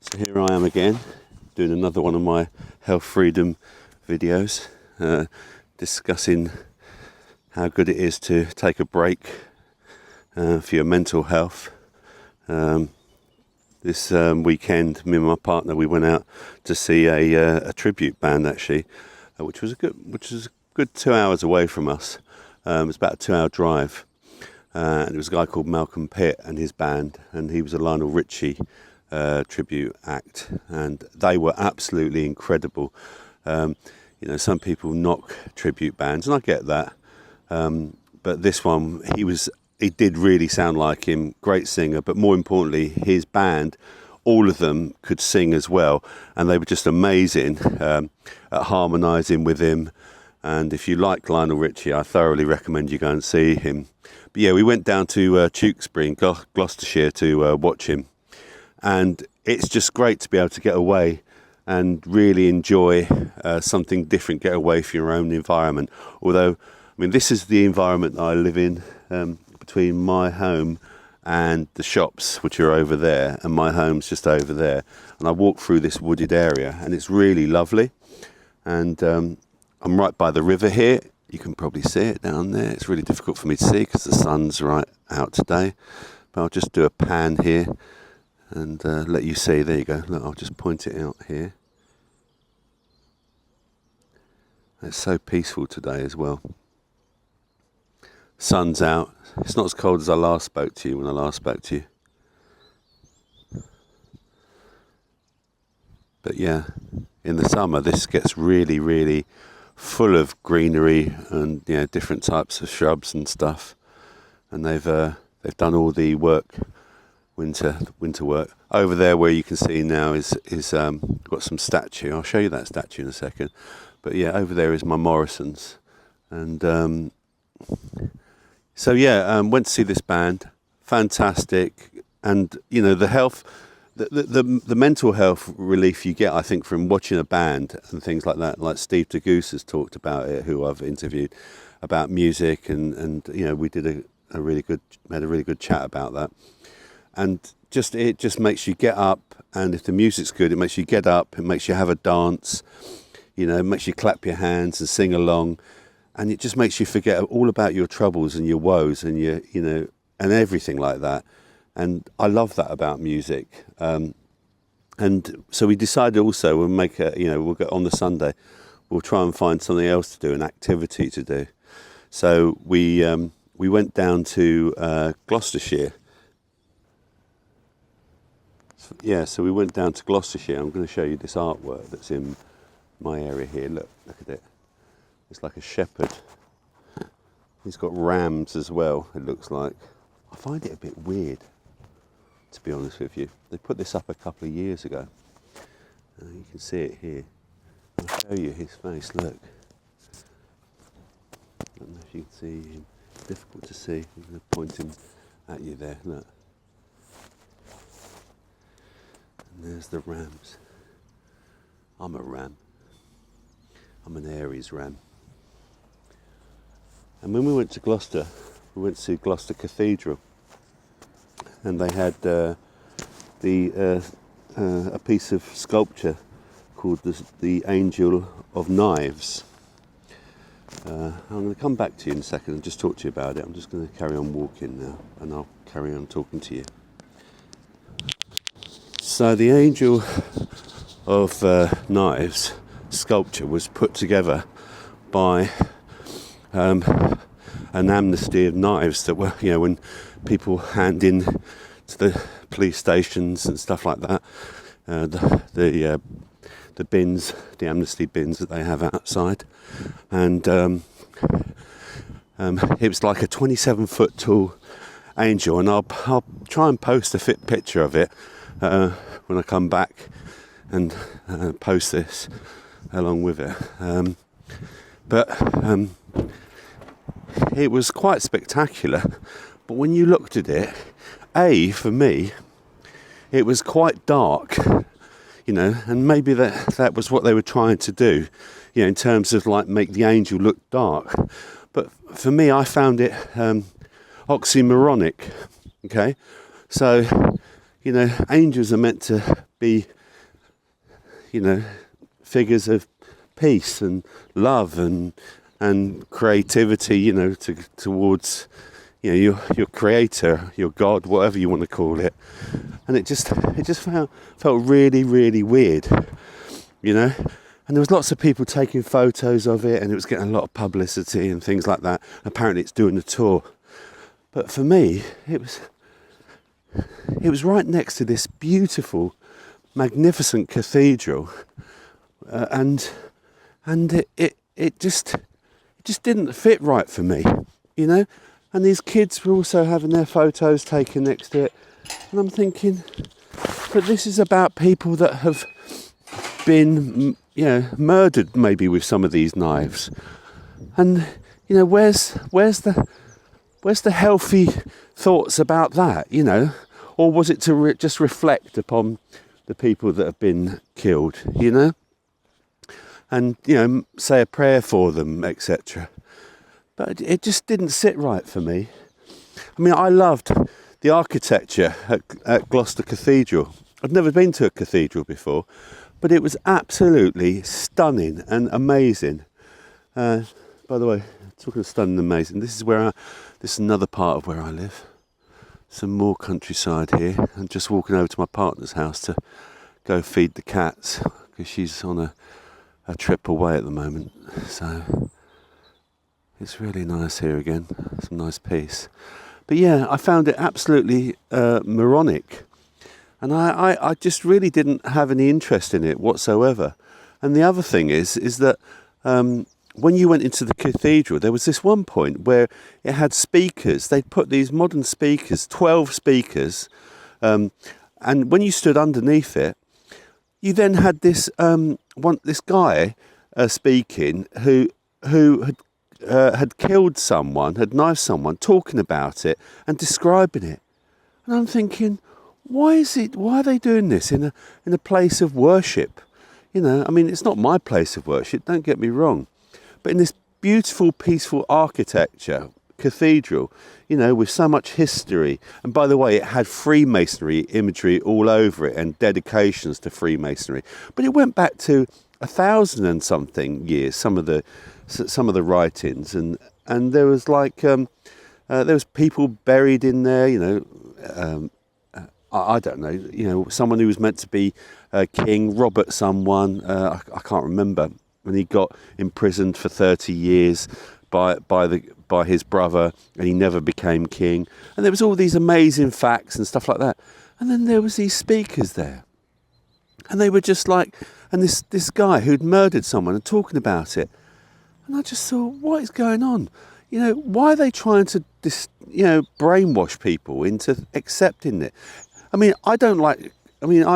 So here I am again, doing another one of my health freedom videos, discussing how good it is to take a break for your mental health. This weekend, me and my partner, we went out to see a tribute band actually, which was a good 2 hours away from us. It was about a 2-hour drive, and it was a guy called Malcolm Pitt and his band, and he was a Lionel Richie tribute act, and they were absolutely incredible. Some people knock tribute bands, and I get that, but this one, he did really sound like him. Great singer, but more importantly, his band, all of them could sing as well, and they were just amazing at harmonising with him. And if you like Lionel Richie, I thoroughly recommend you go and see him. But yeah, we went down to Tewkesbury in Gloucestershire to watch him. And it's just great to be able to get away and really enjoy something different, get away from your own environment. Although, this is the environment that I live in, between my home and the shops, which are over there, and my home's just over there. And I walk through this wooded area, and it's really lovely. And I'm right by the river here. You can probably see it down there. It's really difficult for me to see because the sun's right out today. But I'll just do a pan here and let you see. There you go. Look, I'll just point it out here. It's so peaceful today as well. Sun's out. It's not as cold as I last spoke to you when I last spoke to you. But yeah, in the summer this gets really, really full of greenery and different types of shrubs and stuff. And they've done all the work. Winter work. Over there where you can see now is got some statue. I'll show you that statue in a second. But yeah, over there is my Morrison's. And went to see this band. Fantastic. And the health, the mental health relief you get, I think, from watching a band and things like that. Like Steve Degoose has talked about it, who I've interviewed, about music, and we did a really good chat about that. And it just makes you get up, and if the music's good, it makes you get up, it makes you have a dance, it makes you clap your hands and sing along, and it just makes you forget all about your troubles and your woes and your, and everything like that. And I love that about music. And so we decided also we'll make we'll go on the Sunday, we'll try and find something else to do, an activity to do. So we went down to Gloucestershire. So we went down to Gloucestershire. I'm going to show you this artwork that's in my area here. Look at it. It's like a shepherd. He's got rams as well, it looks like. I find it a bit weird, to be honest with you. They put this up a couple of years ago. You can see it here. I'll show you his face, look. I don't know if you can see him. It's difficult to see. I'm going to point him at you there, look. And there's the rams. I'm a ram. I'm an Aries ram. And when we went to Gloucester, we went to Gloucester Cathedral, and they had a piece of sculpture called the Angel of Knives. I'm going to come back to you in a second and just talk to you about it. I'm just going to carry on walking now, and I'll carry on talking to you. So the Angel of Knives sculpture was put together by an amnesty of knives that were, when people hand in to the police stations and stuff like that, the bins, the amnesty bins that they have outside, and it was like a 27-foot tall angel, and I'll try and post a fit picture of it when I come back and post this along with it. But it was quite spectacular. But when you looked at it, for me, it was quite dark, and maybe that was what they were trying to do, in terms of like make the angel look dark. But for me, I found it oxymoronic. Okay, so angels are meant to be, figures of peace and love and creativity, towards, your creator, your God, whatever you want to call it. And it just felt really, really weird, And there was lots of people taking photos of it, and it was getting a lot of publicity and things like that. Apparently it's doing the tour. But for me, it was right next to this beautiful, magnificent cathedral. And it just didn't fit right for me, And these kids were also having their photos taken next to it. And I'm thinking, but this is about people that have been, murdered maybe with some of these knives. And, where's the healthy thoughts about that, Or was it to just reflect upon the people that have been killed, And, say a prayer for them, etc. But it just didn't sit right for me. I mean, I loved the architecture at Gloucester Cathedral. I'd never been to a cathedral before, but it was absolutely stunning and amazing. By the way, talking of stunning and amazing, this is another part of where I live. Some more countryside here. I'm just walking over to my partner's house to go feed the cats, because she's on a trip away at the moment. So it's really nice here again, some nice peace. But yeah, I found it absolutely moronic. And I just really didn't have any interest in it whatsoever. And the other thing is that when you went into the cathedral, there was this one point where it had speakers. They'd put these modern speakers, 12 speakers, and when you stood underneath it, you then had this guy speaking who had killed someone, had knifed someone, talking about it and describing it. And I'm thinking, why are they doing this in a place of worship? I mean, it's not my place of worship, don't get me wrong. But in this beautiful, peaceful architecture, cathedral, with so much history. And by the way, it had Freemasonry imagery all over it and dedications to Freemasonry. But it went back to 1,000 and something years, some of the writings. And there was there was people buried in there, I don't know, someone who was meant to be king, Robert someone, I can't remember, when he got imprisoned for 30 years by his brother, and he never became king. And there was all these amazing facts and stuff like that. And then there was these speakers there. And they were just and this guy who'd murdered someone and talking about it. And I just thought, what is going on? Why are they trying to brainwash people into accepting it? I mean, I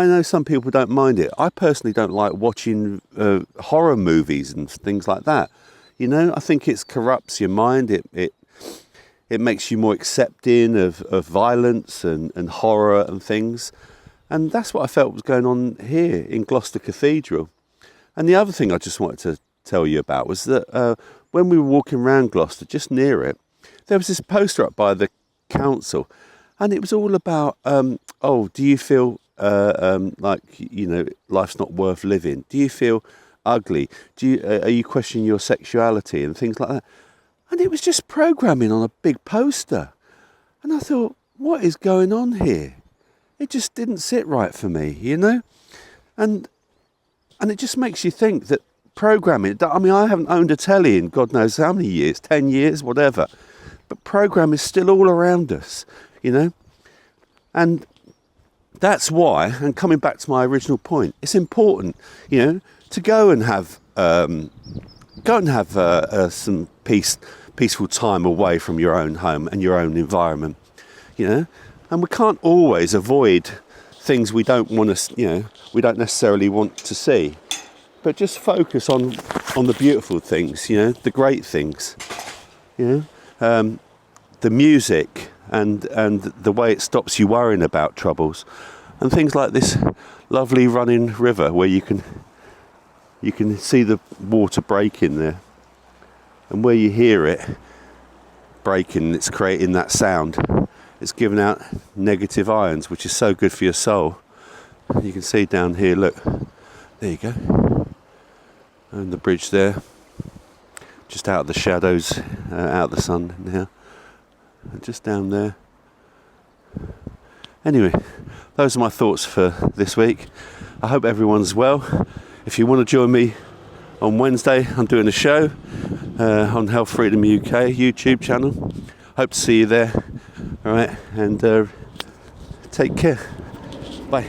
know some people don't mind it. I personally don't like watching horror movies and things like that. I think it corrupts your mind. It makes you more accepting of violence and horror and things. And that's what I felt was going on here in Gloucester Cathedral. And the other thing I just wanted to tell you about was that when we were walking around Gloucester, just near it, there was this poster up by the council. And it was all about, do you feel life's not worth living? Do you feel ugly? Are you questioning your sexuality and things like that? And it was just programming on a big poster. And I thought, what is going on here? It just didn't sit right for me, And it just makes you think that programming, I mean, I haven't owned a telly in God knows how many years, 10 years, whatever. But programming is still all around us, And that's why, and coming back to my original point, it's important, to go and have some peaceful time away from your own home and your own environment, And we can't always avoid things we don't want to, we don't necessarily want to see, but just focus on the beautiful things, the great things, the music and the way it stops you worrying about troubles, and things like this lovely running river where you can see the water breaking there, and where you hear it breaking, it's creating that sound. It's giving out negative ions, which is so good for your soul. You can see down here, look, there you go, and the bridge there, just out of the shadows, out of the sun now, just down there. Anyway, those are my thoughts for this week. I hope everyone's well. If you want to join me on Wednesday, I'm doing a show on Health Freedom UK YouTube channel. Hope to see you there. All right, and take care. Bye.